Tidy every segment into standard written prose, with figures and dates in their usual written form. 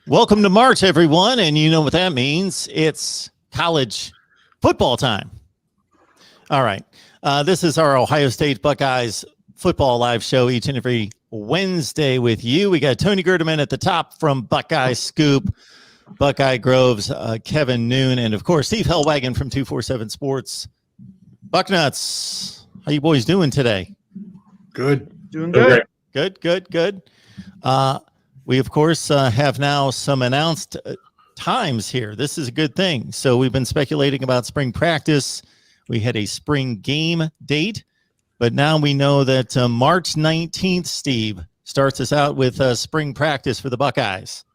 Welcome to March, everyone, and you know what that means. It's college football time. All right. This is our Ohio State Buckeyes football live show each and every Wednesday with you. We got Tony Gerdeman at the top from Buckeye Scoop, Buckeye Groves, Kevin Noon, and, of course, Steve Hellwagon from 247 Sports. Bucknuts, how you boys doing today? Good. Doing good. Good. We, of course, have now some announced times here. This is a good thing. So we've been speculating about spring practice. We had a spring game date, but now we know that March 19th, Steve, starts us out with spring practice for the Buckeyes.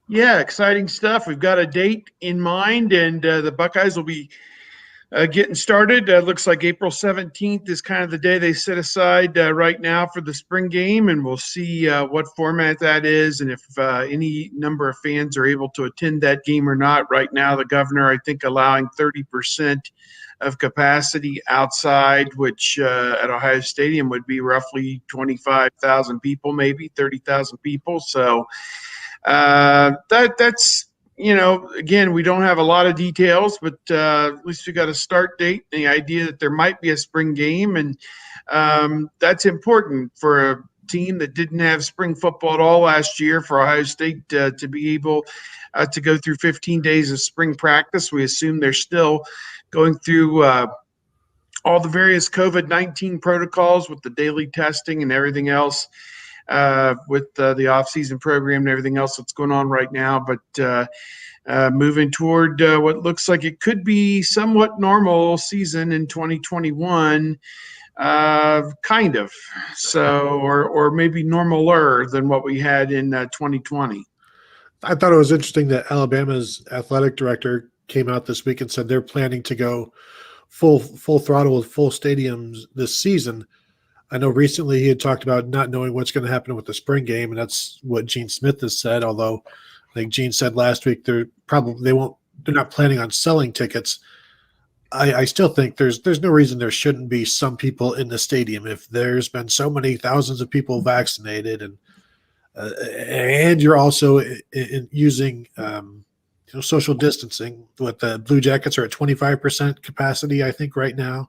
Yeah, exciting stuff. We've got a date in mind, and the Buckeyes will be getting started. Looks like April 17th is kind of the day they set aside right now for the spring game, and we'll see what format that is and if any number of fans are able to attend that game or not. Right now, the governor, I think, allowing 30% of capacity outside, which at Ohio Stadium would be roughly 25,000 people, maybe 30,000 people. So that's, you know, again, we don't have a lot of details, but at least we got a start date, the idea that there might be a spring game. And that's important for a team that didn't have spring football at all last year, for Ohio State to be able to go through 15 days of spring practice. We assume they're still going through all the various COVID-19 protocols with the daily testing and everything else, with the offseason program and everything else that's going on right now. But moving toward what looks like it could be somewhat normal season in 2021, kind of. So, or maybe normaler than what we had in 2020. I thought it was interesting that Alabama's athletic director came out this week and said they're planning to go full throttle with full stadiums this season. I know recently he had talked about not knowing what's going to happen with the spring game, and that's what Gene Smith has said. Although I think Gene said last week they're not planning on selling tickets. I still think there's no reason there shouldn't be some people in the stadium if there's been so many thousands of people vaccinated, and you're also using social distancing. What the Blue Jackets are at 25% capacity, I think, right now.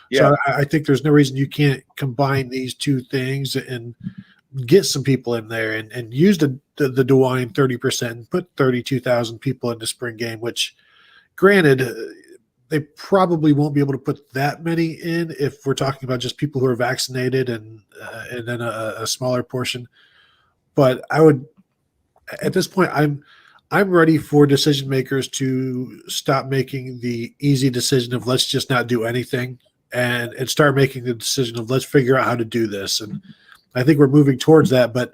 Yeah. So I think there's no reason you can't combine these two things and get some people in there and use the DeWine 30% and put 32,000 people in the spring game, which, granted, they probably won't be able to put that many in if we're talking about just people who are vaccinated and then a smaller portion. But I would, at this point, I'm ready for decision makers to stop making the easy decision of let's just not do anything and start making the decision of let's figure out how to do this. And I think we're moving towards that. But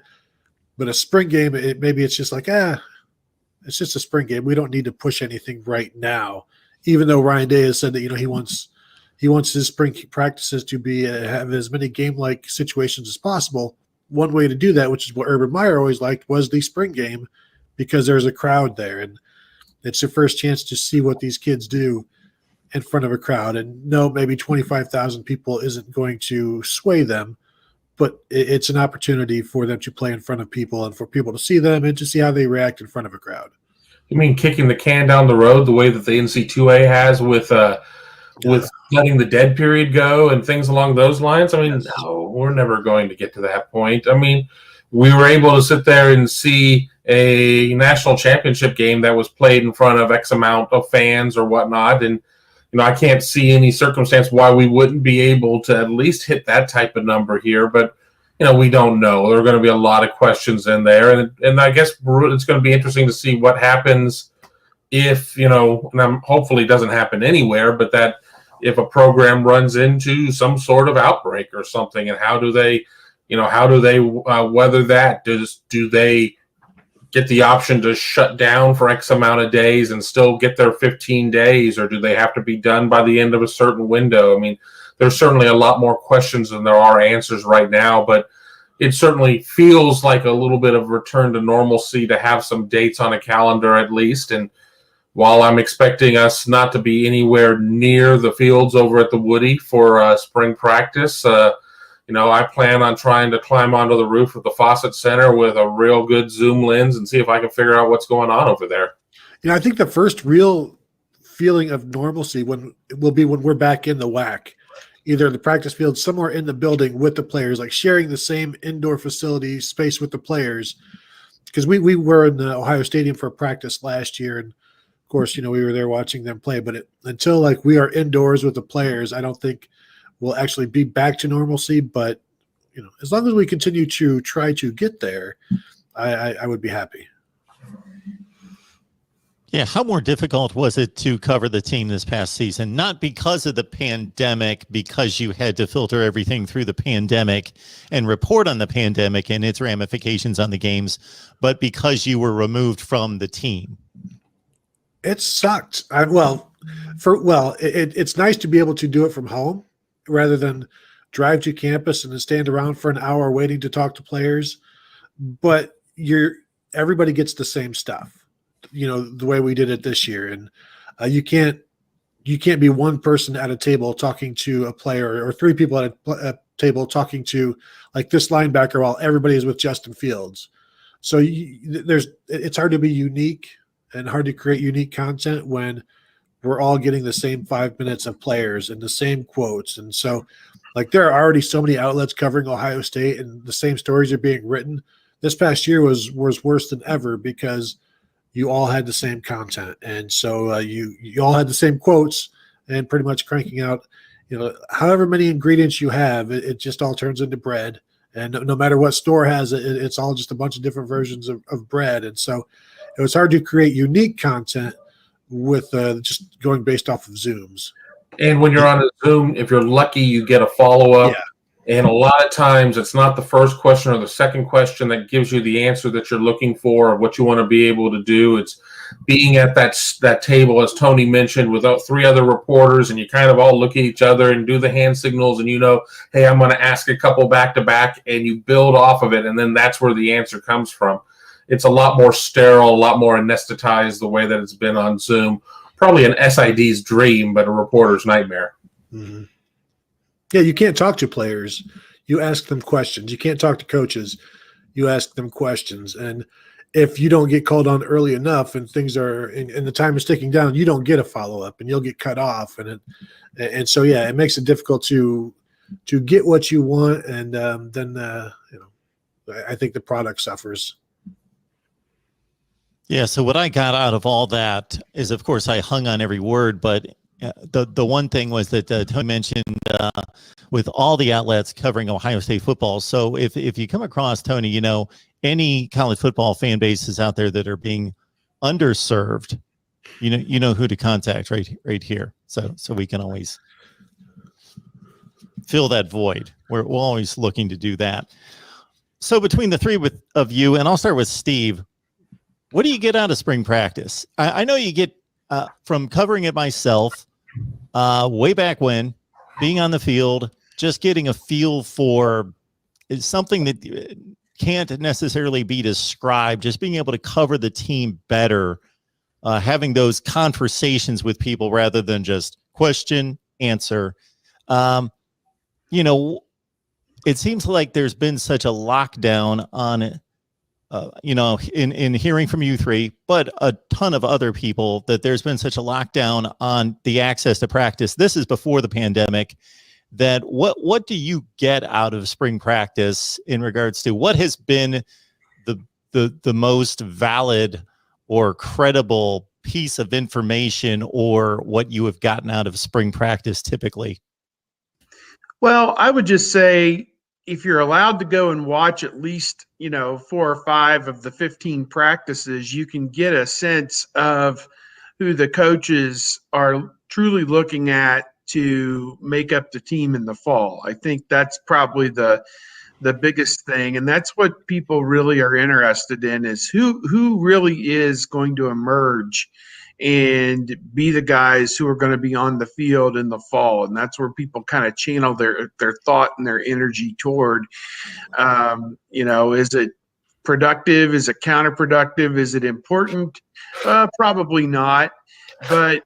a spring game, maybe it's just like, it's just a spring game. We don't need to push anything right now. Even though Ryan Day has said that he wants his spring practices to be have as many game-like situations as possible. One way to do that, which is what Urban Meyer always liked, was the spring game, because there's a crowd there, and it's your first chance to see what these kids do in front of a crowd. And no, maybe 25,000 people isn't going to sway them, but it's an opportunity for them to play in front of people and for people to see them and to see how they react in front of a crowd. You mean kicking the can down the road the way that the NC2A has with letting the dead period go and things along those lines? I mean, no, we're never going to get to that point. I mean, we were able to sit there and see a national championship game that was played in front of X amount of fans or whatnot. And, I can't see any circumstance why we wouldn't be able to at least hit that type of number here. But, we don't know. There are going to be a lot of questions in there. And I guess it's going to be interesting to see what happens if, and hopefully it doesn't happen anywhere, but that if a program runs into some sort of outbreak or something, and how do they weather that? Do they get the option to shut down for X amount of days and still get their 15 days, or do they have to be done by the end of a certain window? I mean, there's certainly a lot more questions than there are answers right now, but it certainly feels like a little bit of return to normalcy to have some dates on a calendar at least. And while I'm expecting us not to be anywhere near the fields over at the Woody for spring practice, I plan on trying to climb onto the roof of the Fawcett Center with a real good zoom lens and see if I can figure out what's going on over there. I think the first real feeling of normalcy will be when we're back in the WAC, either in the practice field, somewhere in the building with the players, like sharing the same indoor facility space with the players. Because we were in the Ohio Stadium for practice last year, and of course, we were there watching them play. But until like we are indoors with the players, I don't think we'll actually be back to normalcy. But as long as we continue to try to get there, I would be happy. Yeah, how more difficult was it to cover the team this past season? Not because of the pandemic, because you had to filter everything through the pandemic and report on the pandemic and its ramifications on the games, but because you were removed from the team. It sucked. It's nice to be able to do it from home rather than drive to campus and then stand around for an hour waiting to talk to players. But everybody gets the same stuff. The way we did it this year, and you can't be one person at a table talking to a player or three people at a table talking to like this linebacker while everybody is with Justin Fields. So it's hard to be unique and hard to create unique content when we're all getting the same 5 minutes of players and the same quotes. And so like there are already so many outlets covering Ohio State and the same stories are being written. This past year was worse than ever because you all had the same content. And so you all had the same quotes and pretty much cranking out, however many ingredients you have, it just all turns into bread. And no matter what store has it, it's all just a bunch of different versions of bread. And so it was hard to create unique content with just going based off of Zooms. And when you're on a Zoom, if you're lucky, you get a follow-up. Yeah. And a lot of times it's not the first question or the second question that gives you the answer that you're looking for or what you want to be able to do. It's being at that table, as Tony mentioned, without three other reporters, and you kind of all look at each other and do the hand signals and hey, I'm going to ask a couple back-to-back, and you build off of it, and then that's where the answer comes from. It's a lot more sterile, a lot more anesthetized the way that it's been on Zoom. Probably an SID's dream, but a reporter's nightmare. Mm-hmm. Yeah, you can't talk to players. You ask them questions. You can't talk to coaches. You ask them questions. And if you don't get called on early enough and things are and the time is ticking down, you don't get a follow-up and you'll get cut off. And so, yeah, it makes it difficult to get what you want. And then I think the product suffers. Yeah, so what I got out of all that is, of course, I hung on every word, but the one thing was that Tony mentioned with all the outlets covering Ohio State football. So if you come across, Tony, any college football fan bases out there that are being underserved, you know who to contact right here. So we can always fill that void. We're always looking to do that. So between the three of you, and I'll start with Steve, what do you get out of spring practice? I know you get from covering it myself way back when, being on the field, just getting a feel for something that can't necessarily be described, just being able to cover the team better, having those conversations with people rather than just question, answer. It seems like there's been such a lockdown on it. In hearing from you three, but a ton of other people, that there's been such a lockdown on the access to practice. This is before the pandemic. That what do you get out of spring practice in regards to what has been the most valid or credible piece of information, or what you have gotten out of spring practice typically? Well, I would just say, if you're allowed to go and watch at least, 4 or 5 of the 15 practices, you can get a sense of who the coaches are truly looking at to make up the team in the fall. I think that's probably the biggest thing. And that's what people really are interested in, is who really is going to emerge and be the guys who are going to be on the field in the fall. And that's where people kind of channel their thought and their energy toward. Is it productive? Is it counterproductive? Is it important? Probably not. But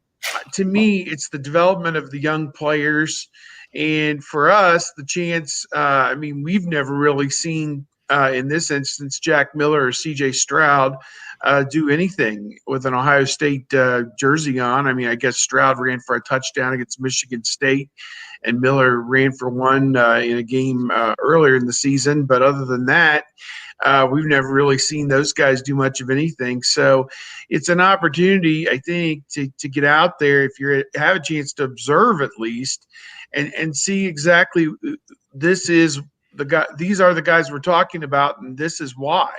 to me, it's the development of the young players And for us, the chance, I mean, we've never really seen, in this instance, Jack Miller or CJ Stroud do anything with an Ohio State jersey on. I mean, I guess Stroud ran for a touchdown against Michigan State, and Miller ran for one in a game earlier in the season. But other than that, we've never really seen those guys do much of anything. So it's an opportunity, I think, to get out there if you have a chance to observe at least and see exactly this is the guy. These are the guys we're talking about, and this is why.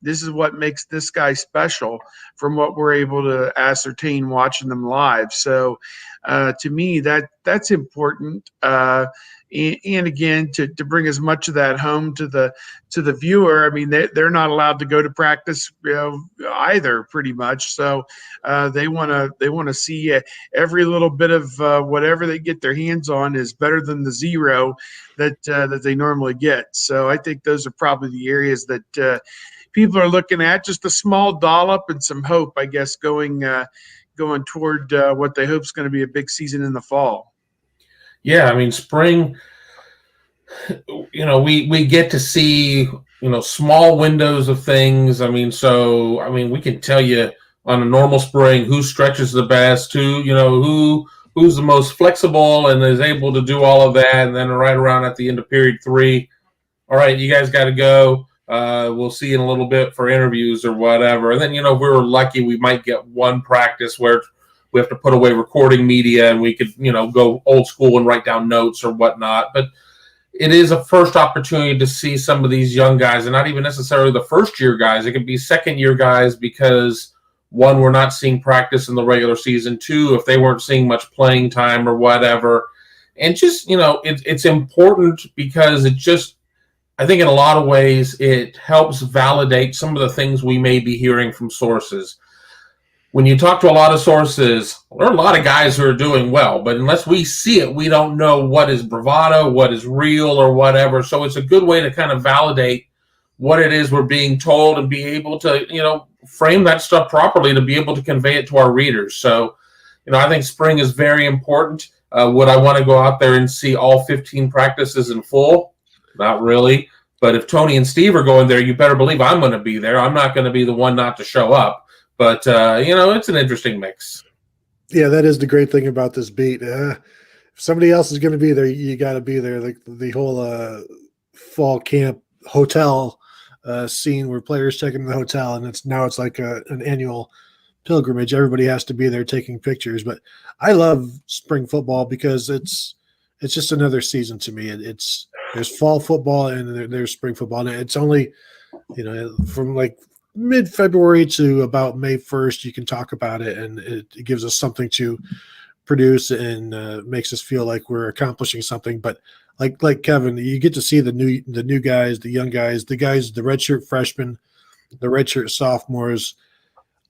This is what makes this guy special from what we're able to ascertain watching them live. So to me, that's important. And again, to bring as much of that home to the viewer. I mean, they're not allowed to go to practice, either, pretty much. So they want to see every little bit of whatever they get their hands on is better than the zero that they normally get. So I think those are probably the areas that people are looking at. Just a small dollop and some hope, I guess, going toward what they hope is going to be a big season in the fall. Yeah, I mean, spring, we get to see, small windows of things. I mean, we can tell you on a normal spring who stretches the best, who's the most flexible and is able to do all of that. And then right around at the end of period 3, all right, you guys got to go. We'll see you in a little bit for interviews or whatever. And then, if we were lucky, we might get one practice where we have to put away recording media and we could, go old school and write down notes or whatnot. But it is a first opportunity to see some of these young guys, and not even necessarily the first-year guys. It could be second-year guys because, one, we're not seeing practice in the regular season. 2, if they weren't seeing much playing time or whatever. And just, it's important because it just, I think in a lot of ways, it helps validate some of the things we may be hearing from sources. When you talk to a lot of sources, there are a lot of guys who are doing well, but unless we see it, we don't know what is bravado, what is real, or whatever. So it's a good way to kind of validate what it is we're being told and be able to, frame that stuff properly to be able to convey it to our readers. So, I think spring is very important. Would I want to go out there and see all 15 practices in full? Not really. But if Tony and Steve are going there, you better believe I'm going to be there. I'm not going to be the one not to show up. But, it's an interesting mix. Yeah, that is the great thing about this beat. If somebody else is going to be there, you got to be there. Like the whole fall camp hotel scene where players check in the hotel, and it's like an annual pilgrimage. Everybody has to be there taking pictures. But I love spring football because it's just another season to me. There's fall football and there's spring football. And it's only, from like mid-February to about May 1st, you can talk about it, and it gives us something to produce and makes us feel like we're accomplishing something. But like Kevin, you get to see the new guys, the young guys, the redshirt freshmen, the redshirt sophomores.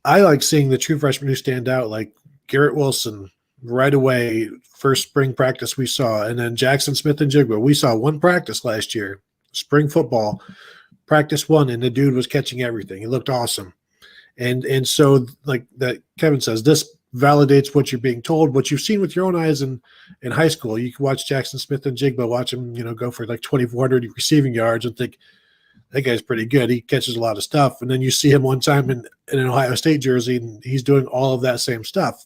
I like seeing the true freshmen who stand out, like Garrett Wilson. Right away, first spring practice we saw, and then Jackson Smith-Njigba. We saw one practice last year, spring football. Practice 1, and the dude was catching everything. He looked awesome. And so, like that Kevin says, this validates what you're being told, what you've seen with your own eyes in high school. You can watch Jackson Smith-Njigba, watch him, go for like 2,400 receiving yards and think, that guy's pretty good. He catches a lot of stuff. And then you see him one time in an Ohio State jersey, and he's doing all of that same stuff.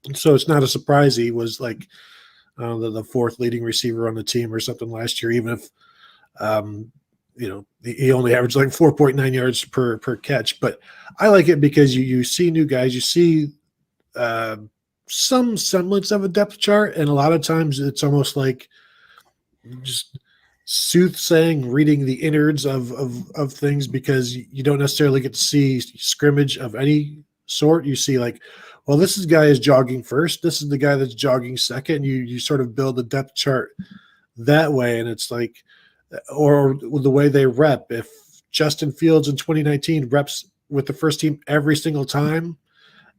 And so it's not a surprise he was like the 4th leading receiver on the team or something last year, even if he only averaged like 4.9 yards per catch. But I like it because you see new guys, you see some semblance of a depth chart, and a lot of times it's almost like just soothsaying, reading the innards of things, because you don't necessarily get to see scrimmage of any sort. You see like, well, this guy is jogging first, this is the guy that's jogging second. You sort of build a depth chart that way, and it's like, or the way they rep. If Justin Fields in 2019 reps with the first team every single time,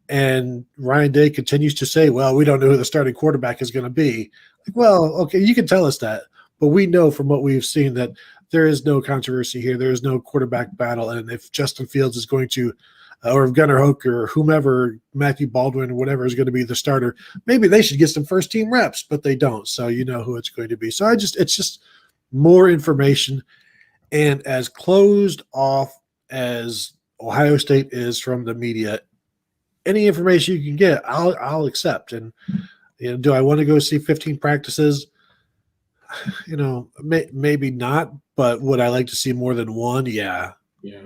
and Ryan Day continues to say, well, we don't know who the starting quarterback is going to be. Like, well, okay, you can tell us that, but we know from what we've seen that there is no controversy here. There is no quarterback battle. And if Justin Fields is going to or if Gunnar Hoke or whomever, Matthew Baldwin or whatever is going to be the starter, maybe they should get some first team reps, but they don't. So you know who it's going to be. So it's just more information. And as closed off as Ohio State is from the media, any information you can get, I'll accept. And do I want to go see 15 practices? Maybe not, but would I like to see more than one? Yeah. Yeah.